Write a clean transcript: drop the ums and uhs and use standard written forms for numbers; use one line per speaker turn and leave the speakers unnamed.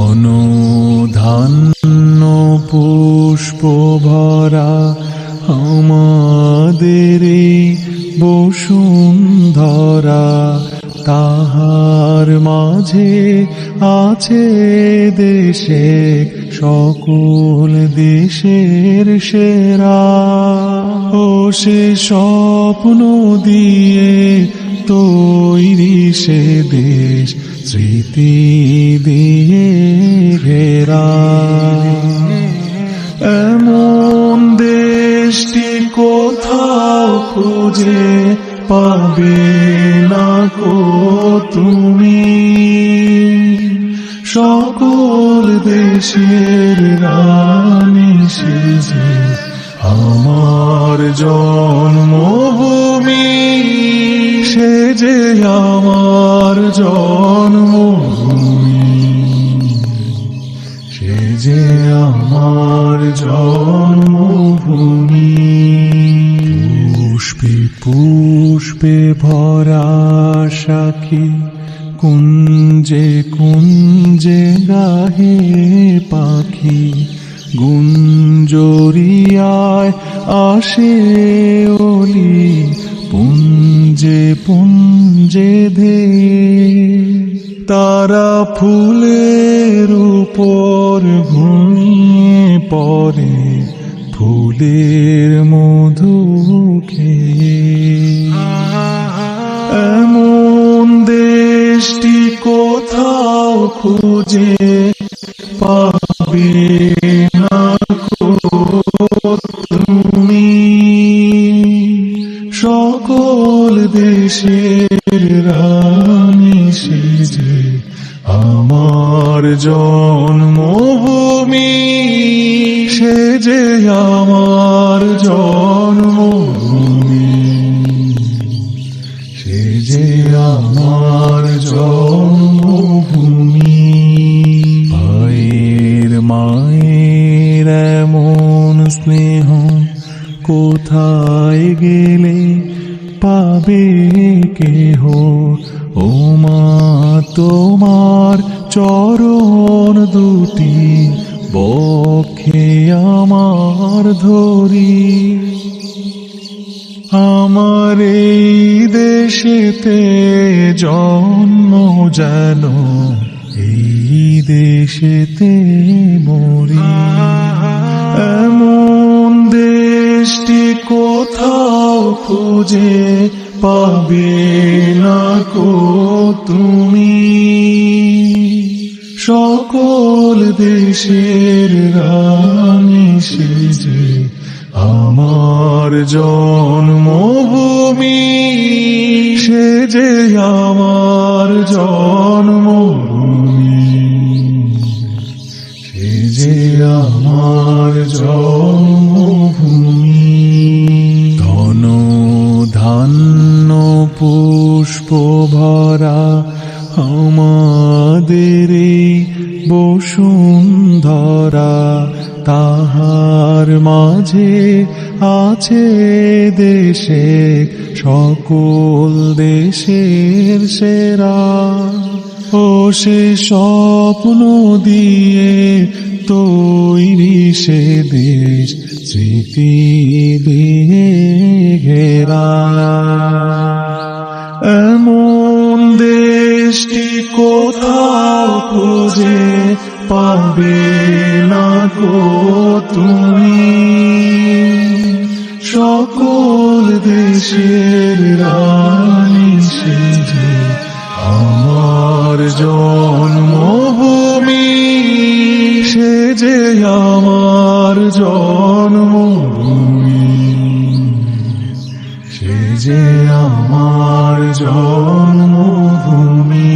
ধন ধান্য পুষ্প ভরা আমাদের এই বসুন্ধরা, তাহার মাঝে আছে দেশে সকল দেশের সেরা। ও সে স্বপ্ন দিয়ে তৈরি সে দেশ, স্মৃতি দিয়ে ঘেরা। এমন দেশটি কোথাও খুঁজে পাবে না কো তুমি, সকল দেশের রানী সেজে আমার জন্মভূমি, সে যে আমার জন্মভূমি, সে যে আমার জন্মভূমি। পুষ্পে পুষ্পে ভরা সাখী, কুঞ্জে কুঞ্জে গাহে পাখি, গুঞ্জরিয়ায় আসে ওলি, পুঞ্জে পুঞ্জে ধে। তারা ফুলের উপর ঘুমিয়ে পড়ে, ফুলের মধু খেয়ে। এমন দেশটি কোথাও খুঁজে পাবে না কো তুমি, সকল দেশের রানী সেজে আমার জন্মভূমি, সে যে আমার জন্মভূমি, সে যে আমার জন্মভূমি। ভাইয়ের মায়ের এমন স্নেহ কোথায় গেলে পাবে কেহ, ও মা তোমার চরণ দুটি বক্ষে আমার ধরি। আমার এই দেশেতে জন্ম যেন এই দেশেতে মরি। এমন দেশটি কোথাও খুঁজে পাবে না কো তুমি, সকল দেশের রানী সেজে আমার জন্মভূমি, সে যে আমার জন্মভূমি, সে যে আমার জন্মভূমি। ধন ধান্য পুষ্প ভরা আমাদের এই বসুন্ধরা, তাহার মাঝে আছে দেশে সকল দেশের সেরা। ও সে স্বপ্ন দিয়ে তৈরি সে দেশ, স্মৃতি দিয়ে ঘেরা। এমন দেশটি কোথাও খুঁজে পাবে না কো তুমি, সকল দেশের রানী সেজে আমার জন্মভূমি, সে যে আমার জন্মভূমি, সে যে আমার জন্মভূমি।